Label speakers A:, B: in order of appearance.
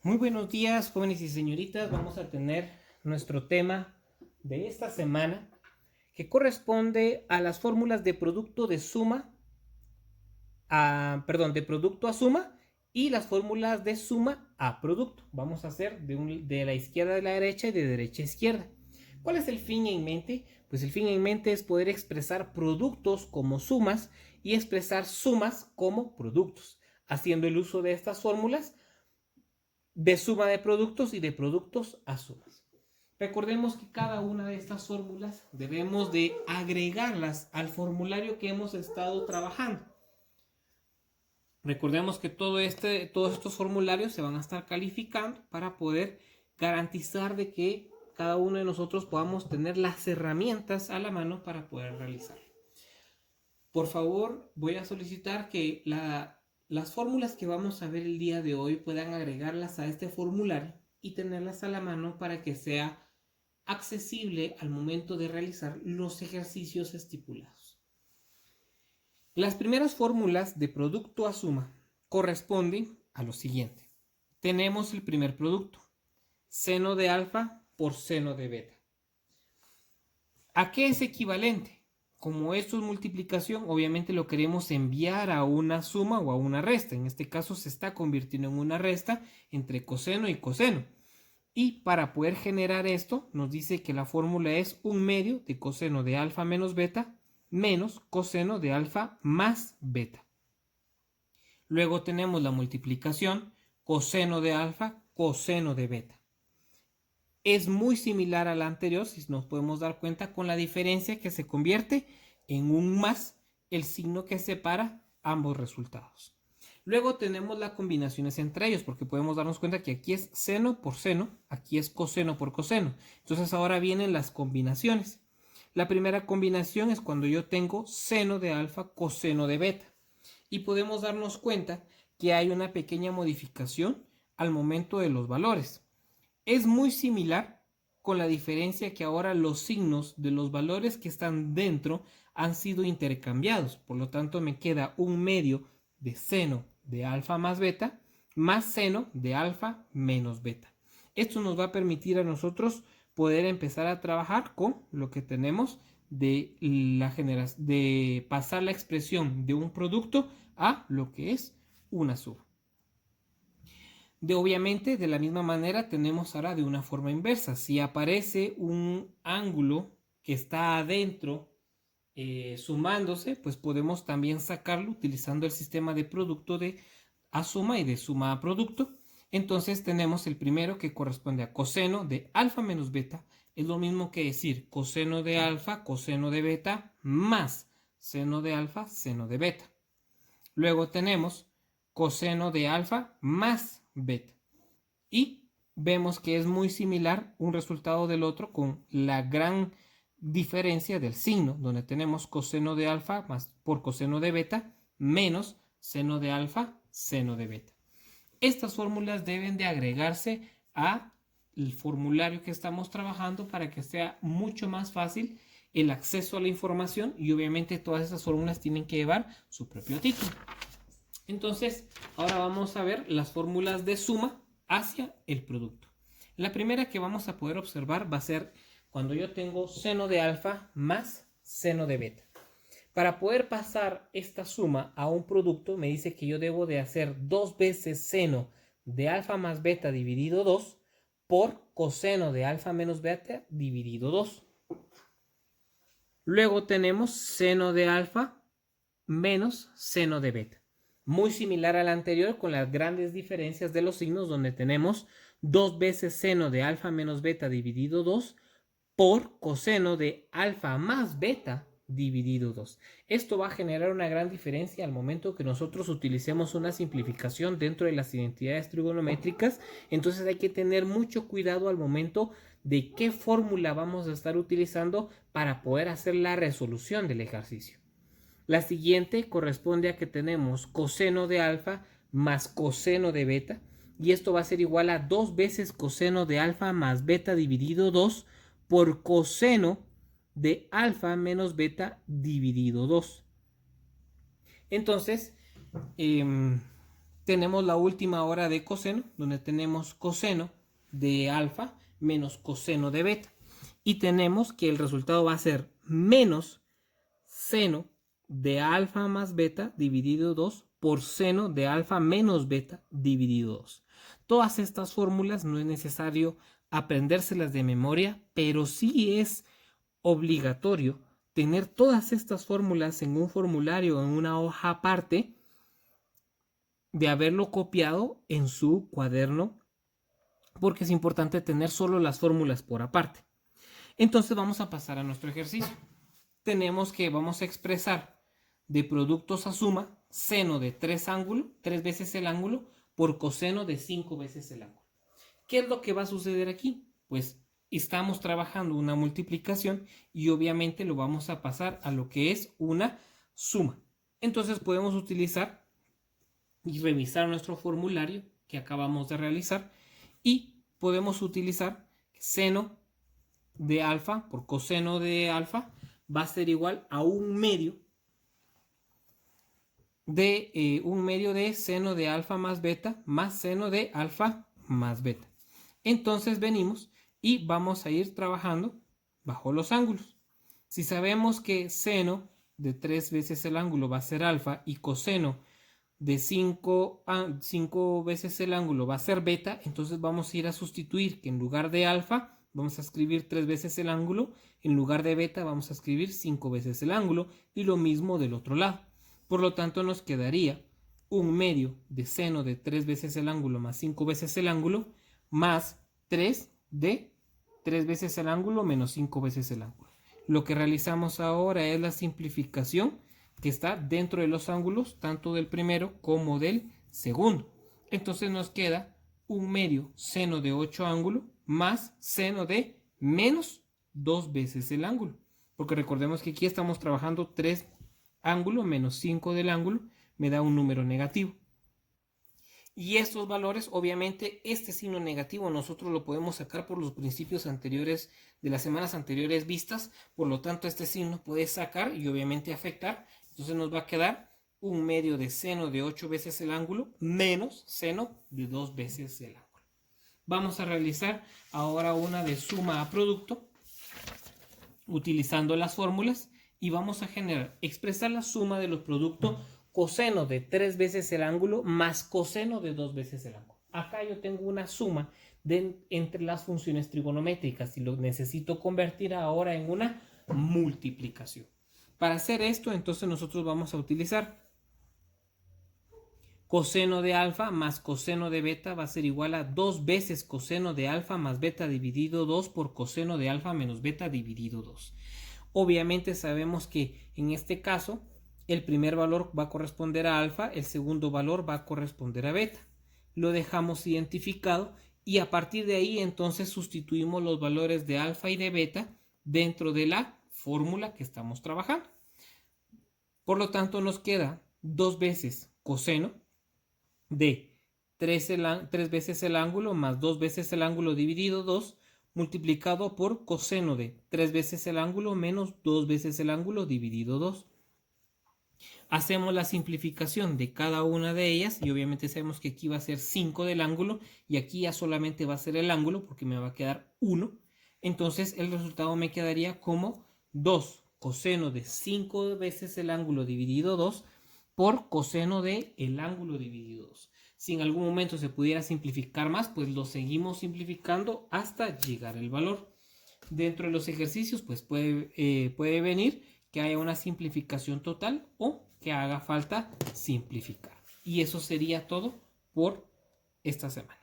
A: Muy buenos días, jóvenes y señoritas. Vamos a tener nuestro tema de esta semana que corresponde a las fórmulas de producto de suma de producto a suma y las fórmulas de suma a producto. Vamos a hacer de la izquierda a la derecha y de derecha a izquierda. ¿Cuál es el fin en mente? Pues el fin en mente es poder expresar productos como sumas y expresar sumas como productos. Haciendo el uso de estas fórmulas de suma de productos y de productos a sumas. Recordemos que cada una de estas fórmulas debemos de agregarlas al formulario que hemos estado trabajando. Recordemos que todos estos formularios se van a estar calificando para poder garantizar de que cada uno de nosotros podamos tener las herramientas a la mano para poder realizarlo. Por favor, voy a solicitar que las fórmulas que vamos a ver el día de hoy puedan agregarlas a este formulario y tenerlas a la mano para que sea accesible al momento de realizar los ejercicios estipulados. Las primeras fórmulas de producto a suma corresponden a lo siguiente. Tenemos el primer producto, seno de alfa por seno de beta. ¿A qué es equivalente? Como esto es multiplicación, obviamente lo queremos enviar a una suma o a una resta. En este caso se está convirtiendo en una resta entre coseno y coseno. Y para poder generar esto, nos dice que la fórmula es un medio de coseno de alfa menos beta menos coseno de alfa más beta. Luego tenemos la multiplicación coseno de alfa, coseno de beta. Es muy similar a la anterior, si nos podemos dar cuenta, con la diferencia que se convierte en un más el signo que separa ambos resultados. Luego tenemos las combinaciones entre ellos, porque podemos darnos cuenta que aquí es seno por seno, aquí es coseno por coseno. Entonces ahora vienen las combinaciones. La primera combinación es cuando yo tengo seno de alfa, coseno de beta. Y podemos darnos cuenta que hay una pequeña modificación al momento de los valores. Es muy similar, con la diferencia que ahora los signos de los valores que están dentro han sido intercambiados. Por lo tanto, me queda un medio de seno de alfa más beta más seno de alfa menos beta. Esto nos va a permitir a nosotros poder empezar a trabajar con lo que tenemos de pasar la expresión de un producto a lo que es una suma. Obviamente, de la misma manera tenemos ahora de una forma inversa. Si aparece un ángulo que está adentro sumándose, pues podemos también sacarlo utilizando el sistema de producto de a suma y de suma a producto. Entonces tenemos el primero que corresponde a coseno de alfa menos beta. Es lo mismo que decir coseno de alfa, coseno de beta, más seno de alfa, seno de beta. Luego tenemos coseno de alfa más beta. Y vemos que es muy similar un resultado del otro con la gran diferencia del signo, donde tenemos coseno de alfa más por coseno de beta menos seno de alfa, seno de beta. Estas fórmulas deben de agregarse a el formulario que estamos trabajando para que sea mucho más fácil el acceso a la información y obviamente todas esas fórmulas tienen que llevar su propio título. Entonces, ahora vamos a ver las fórmulas de suma hacia el producto. La primera que vamos a poder observar va a ser cuando yo tengo seno de alfa más seno de beta. Para poder pasar esta suma a un producto, me dice que yo debo de hacer 2 veces seno de alfa más beta dividido 2 por coseno de alfa menos beta dividido 2. Luego tenemos seno de alfa menos seno de beta. Muy similar al anterior con las grandes diferencias de los signos donde tenemos 2 veces seno de alfa menos beta dividido 2 por coseno de alfa más beta dividido 2. Esto va a generar una gran diferencia al momento que nosotros utilicemos una simplificación dentro de las identidades trigonométricas. Entonces hay que tener mucho cuidado al momento de qué fórmula vamos a estar utilizando para poder hacer la resolución del ejercicio. La siguiente corresponde a que tenemos coseno de alfa más coseno de beta. Y esto va a ser igual a 2 veces coseno de alfa más beta dividido 2 por coseno de alfa menos beta dividido 2. Entonces, tenemos la última hora de coseno, donde tenemos coseno de alfa menos coseno de beta. Y tenemos que el resultado va a ser menos seno de alfa más beta dividido 2 por seno de alfa menos beta dividido 2. Todas estas fórmulas no es necesario aprendérselas de memoria, pero sí es obligatorio tener todas estas fórmulas en un formulario, en una hoja aparte, de haberlo copiado en su cuaderno, porque es importante tener solo las fórmulas por aparte. Entonces vamos a pasar a nuestro ejercicio. Tenemos que vamos a expresar de productos a suma seno de 3 veces el ángulo por coseno de 5 veces el ángulo. ¿Qué es lo que va a suceder aquí? Pues estamos trabajando una multiplicación y obviamente lo vamos a pasar a lo que es una suma. Entonces podemos utilizar y revisar nuestro formulario que acabamos de realizar y podemos utilizar seno de alfa por coseno de alfa va a ser igual a un medio de seno de alfa más beta más seno de alfa más beta. Entonces venimos y vamos a ir trabajando bajo los ángulos. Si sabemos que seno de 3 veces el ángulo va a ser alfa y coseno de 5 veces el ángulo va a ser beta, entonces vamos a ir a sustituir que en lugar de alfa vamos a escribir 3 veces el ángulo, en lugar de beta vamos a escribir 5 veces el ángulo y lo mismo del otro lado. Por lo tanto nos quedaría un medio de seno de 3 veces el ángulo más 5 veces el ángulo más 3 de 3 veces el ángulo menos 5 veces el ángulo. Lo que realizamos ahora es la simplificación que está dentro de los ángulos, tanto del primero como del segundo. Entonces nos queda un medio seno de 8 ángulos más seno de menos 2 veces el ángulo. Porque recordemos que aquí estamos trabajando 3 ángulos menos 5 del ángulo, me da un número negativo. Y estos valores, obviamente, este signo negativo nosotros lo podemos sacar por los principios anteriores de las semanas anteriores vistas. Por lo tanto, este signo puede sacar y obviamente afectar. Entonces nos va a quedar un medio de seno de 8 veces el ángulo menos seno de 2 veces el ángulo. Vamos a realizar ahora una de suma a producto utilizando las fórmulas y vamos a expresar la suma de los productos coseno de 3 veces el ángulo más coseno de 2 veces el ángulo. Acá yo tengo una suma entre las funciones trigonométricas y lo necesito convertir ahora en una multiplicación. Para hacer esto, entonces nosotros vamos a utilizar coseno de alfa más coseno de beta va a ser igual a 2 veces coseno de alfa más beta dividido 2 por coseno de alfa menos beta dividido 2. Obviamente sabemos que en este caso el primer valor va a corresponder a alfa, el segundo valor va a corresponder a beta. Lo dejamos identificado y a partir de ahí entonces sustituimos los valores de alfa y de beta dentro de la fórmula que estamos trabajando. Por lo tanto nos queda 2 veces coseno de 3 veces el ángulo más 2 veces el ángulo dividido 2 multiplicado por coseno de 3 veces el ángulo menos 2 veces el ángulo dividido 2. Hacemos la simplificación de cada una de ellas y obviamente sabemos que aquí va a ser 5 del ángulo y aquí ya solamente va a ser el ángulo porque me va a quedar 1. Entonces el resultado me quedaría como 2 coseno de 5 veces el ángulo dividido 2 por coseno de el ángulo dividido 2. Si en algún momento se pudiera simplificar más, pues lo seguimos simplificando hasta llegar al valor. Dentro de los ejercicios, pues puede venir que haya una simplificación total o que haga falta simplificar. Y eso sería todo por esta semana.